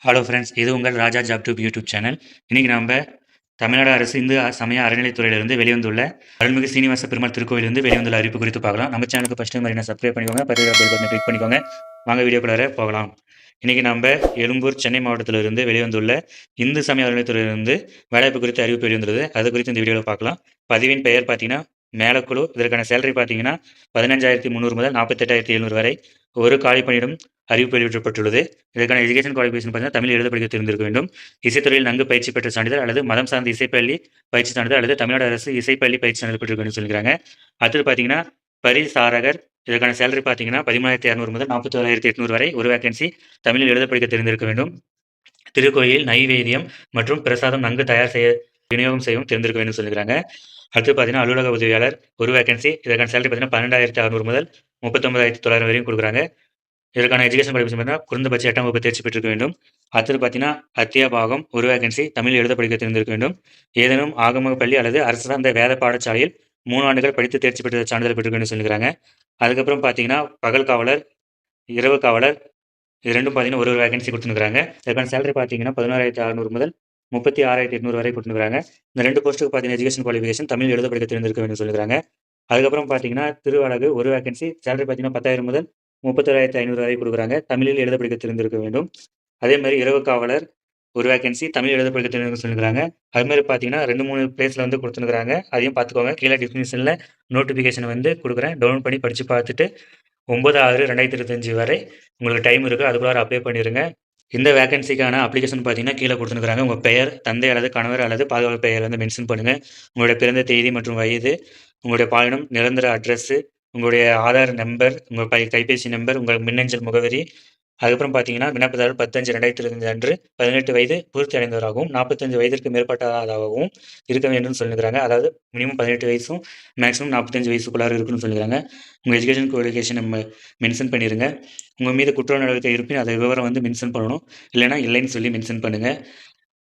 Hello friends, இது உங்கள் ராஜா job tube YouTube channel. இன்னைக்கு நம்ம தமிழ்நாடு அரசு இந்து சமய அறநிலைத்துறையிலிருந்து வெளிவந்துள்ள அருள்மிகு சீனிவாச பெருமாள் திருக்கோயிலிருந்து வெளிவந்துள்ள அறிவிப்பு குறித்து பார்க்கலாம். நம்ம சேனலுக்கு ஃபஸ்ட்டு மாதிரி சப்ஸ்கிரைப் பண்ணிக்கோங்க, பக்கத்தில் பெல் பட்டனை கிளிக் பண்ணிக்கோங்க. வாங்க வீடியோக்குள்ளார போகலாம். இன்னைக்கு நம்ம எழும்பூர் சென்னை மாவட்டத்திலிருந்து வெளிவந்துள்ள இந்து சமய அறநிலைத்துறையிலிருந்து வேலைவாய்ப்பு குறித்து அறிவிப்பு வெளிவந்துள்ளது. அது குறித்து இந்த வீடியோவில் பார்க்கலாம். பதிவின் பெயர் பார்த்தீங்கன்னா மேலக்குழு. இதற்கான சேலரி பார்த்தீங்கன்னா 15,300 முதல் 48,700 வரை. ஒரு காலி பணியிடம் அறிவிப்பு வெளியிடப்பட்டுள்ளது. இதற்கான எஜுகேஷன் குவாலிஃபிகேஷன் பார்த்தீங்கன்னா தமிழ் எழுத படிக்க தெரிந்திருக்க வேண்டும். இசைத்துறையில் நன்கு பயிற்சி பெற்ற சான்றிதழ் அல்லது மதம் சார்ந்த இசைப்பள்ளி பயிற்சி சான்றிதழ் அல்லது தமிழ்நாடு அரசு இசைப்பள்ளி பயிற்சி சான்றிதழ் பெற்றிருக்கணும்னு சொல்லிக்கிறாங்க. அடுத்தது பார்த்தீங்கன்னா பரிசாரகர். இதற்கான சேலரி பார்த்தீங்கன்னா 13,200 முதல் 41,800 வரை. ஒரு வேகன்சி. தமிழில் எழுத படிக்க தெரிந்திருக்க வேண்டும். திருக்கோயில் நைவேத்தியம் மற்றும் பிரசாதம் நன்கு தயார் செய்ய விநியோகம் செய்யவும் தெரிந்திருக்க வேண்டும் சொல்லிக்கிறாங்க. அடுத்து பார்த்தீங்கன்னா அலுவலக உதவியாளர் ஒரு வேகன்சி. இதற்கான சேலரி பார்த்தீங்கன்னா 12,600 முதல் 39,900 வரையும் கொடுக்குறாங்க. இதற்கான எஜுகேஷன் குவாலிஃபிகேஷன் பார்த்தீங்கன்னா குறைந்தபட்ச 8ஆம் வகுப்பு தேர்ச்சி பெற்றிருக்க வேண்டும். அடுத்தது பார்த்தீங்கன்னா அத்தியாபாகம் ஒரு வேகன்சி. தமிழ் எழுத படிக்க தெரிந்திருக்க வேண்டும். ஏதேனும் ஆகம பள்ளி அல்லது அரசு சார்ந்த வேத பாடசாலையில் 3 ஆண்டுகள் படித்து தேர்ச்சி பெற்ற சான்றிதழ் பெற்றிருக்க வேண்டும் சொல்லிக்கிறாங்க. அதுக்கப்புறம் பார்த்தீங்கன்னா பகல் காவலர், இரவு காவலர், இது ரெண்டும் பார்த்தீங்கன்னா ஒரு வேகன்சி கொடுத்துருக்காங்க. இதற்கான சேலரி பார்த்தீங்கன்னா 16,600 முதல் 36,800 வரை கொடுத்துருக்காங்க. இந்த 2 போஸ்ட்டுக்கு பார்த்தீங்கன்னா எஜுகேஷன் குவாலிஃபிகேஷன் தமிழ் எழுத படிக்க தெரிந்திருக்க வேண்டும் சொல்லிக்கிறாங்க. அதுக்கப்புறம் பார்த்தீங்கன்னா திருவழகு ஒரு வேகன்சி. சேலரி பார்த்தீங்கன்னா 10,000 முதல் 31,500 வரை கொடுக்குறாங்க. தமிழில் எழுத படிக்க தெரிந்திருக்க வேண்டும். அதே மாதிரி இரவு காவலர் ஒரு வேகன்சி. தமிழ் எழுத படிக்க தெரிஞ்சிருக்க சொல்லியிருக்காங்க. அது மாதிரி பார்த்தீங்கன்னா 2, 3 பிளேஸில் வந்து கொடுத்துருக்காங்க. அதையும் பார்த்துக்கோங்க. கீழே டிஸ்கிரிப்ஷனில் நோட்டிஃபிகேஷன் வந்து கொடுக்குறேன். டவுன்லோட் பண்ணி படித்து பார்த்துட்டு 9/6/2025 வரை உங்களுக்கு டைம் இருக்குது. அதுக்குள்ளார அப்ளை பண்ணிடுங்க. இந்த வேகன்சிக்கான அப்ளிகேஷன் பார்த்தீங்கன்னா கீழே கொடுத்துருக்காங்க. உங்கள் பெயர், தந்தை அல்லது கணவர் அல்லது பாதுகாப்பு பெயர் வந்து மென்ஷன் பண்ணுங்கள். உங்களுடைய பிறந்த தேதி மற்றும் வயது, உங்களுடைய பாலினம், நிரந்தர அட்ரஸ்ஸு, உங்களுடைய ஆதார் நம்பர், உங்கள் கைபேசி நம்பர், உங்கள் மின்னஞ்சல் முகவரி. அதுக்கப்புறம் பார்த்தீங்கன்னா விண்ணப்பதாரர் 10/5/2025 அன்று 18 வயது பூர்த்தி அடைந்தவராகவும் 45 வயதிற்கு மேற்பட்டதாகவும் இருக்க வேண்டும் சொல்லியிருக்கிறாங்க. அதாவது மினிமம் 18 வயசும் மேக்ஸிமம் 45 வயசுக்குள்ளார இருக்குன்னு சொல்லியிருக்காங்க. உங்கள் எஜுகேஷன் குவாலிஃபிகேஷன் நம்ம மென்ஷன் பண்ணிடுங்க. உங்கள் மீது குற்ற நடவடிக்கை இருப்பின் அதை விவரம் வந்து மென்ஷன் பண்ணணும். இல்லைன்னா இல்லைன்னு சொல்லி மென்ஷன் பண்ணுங்கள்.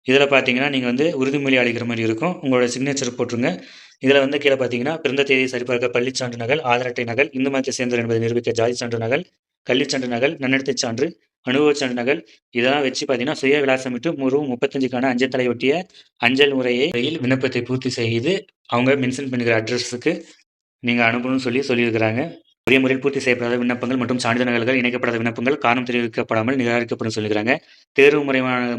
இதில் பார்த்தீங்கன்னா நீங்கள் வந்து உறுதிமொழி அளிக்கிற மாதிரி இருக்கும். உங்களோட சிக்னேச்சர் போட்டுருங்க. இதில் வந்து கீழே பார்த்தீங்கன்னா பிறந்த தேதியை சரிபார்க்க பள்ளிச் சான்று நகல், ஆதார் அட்டை நகல், இந்து மதத்தை சேர்ந்தவர் என்பதை நிரூபிக்க ஜாதி சான்று நகல், கல்விச் சான்று நகல், நன்னடத்தை சான்று, அனுபவச் சான்று நகல், இதெல்லாம் வச்சு பார்த்தீங்கன்னா சுய விலாசமிட்டு ரூ. 35க்கான அஞ்சல் தலையொட்டிய அஞ்சல் முறையில் விண்ணப்பத்தை பூர்த்தி செய்து அவங்க மென்ஷன் பண்ணுகிற அட்ரஸுக்கு நீங்கள் அனுப்பணும்னு சொல்லியிருக்கிறாங்க. உரிய முறையில் பூர்த்தி செய்யப்படாத விண்ணப்பங்கள் மற்றும் சான்றிதழ்கள் இணைக்கப்படாத விண்ணப்பங்கள் காரணம் தெரிவிக்கப்படாமல் நிராகரிக்கப்படும் சொல்லியிருக்கிறாங்க. தேர்வு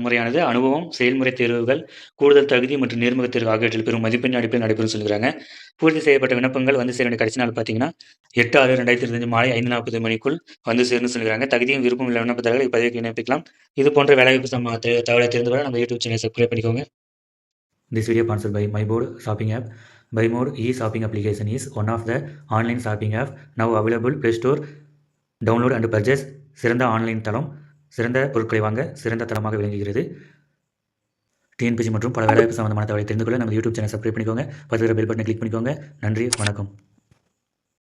முறையானது அனுபவம், செயல்முறை தேர்வுகள், கூடுதல் தகுதி மற்றும் நேர்முக தேர்வு ஆகியவற்றில் பெறும் மதிப்பெண் அடிப்படையில் நடைபெறும் சொல்லியிருக்கிறாங்க. பூர்த்தி செய்யப்பட்ட விண்ணப்பங்கள் வந்து சேர வேண்டிய கடைசி நாள் பார்த்தீங்கன்னா 8/6/2025 மாலை 5:40 மணிக்குள் வந்து சேரணும்னு சொல்லியிருக்காங்க. தகுதியும் விருப்பம் உள்ள விண்ணப்பதாரர்கள் இப்பதவிக்கு விண்ணப்பிக்கலாம். இது போன்ற வேலைவாய்ப்பு தகவலை தெரிந்து கொள்ள நம்ம யூடியூப் சேனலை சப்ஸ்கிரைப் பண்ணிக்கோங்க. This video sponsored by MyBoard shopping app. BuyMode e-shopping application is one of the online shopping app now available Play Store. Download and purchase. சிறந்த ஆன்லைன் தளம், சிறந்த பொருட்களை வாங்க சிறந்த தளமாக விளங்குகிறது. டிஎன்பிசி மற்றும் பல வேலைவாய்ப்பு சம்பந்தமான தகவலை தெரிந்து கொள்ள நம்ம யூடியூப் சேனல் சப்ஸ்கிரைப் பண்ணிக்கோங்க. பக்கத்தில் பெல் பட்டனை கிளிக் பண்ணிக்கோங்க. நன்றி, வணக்கம்.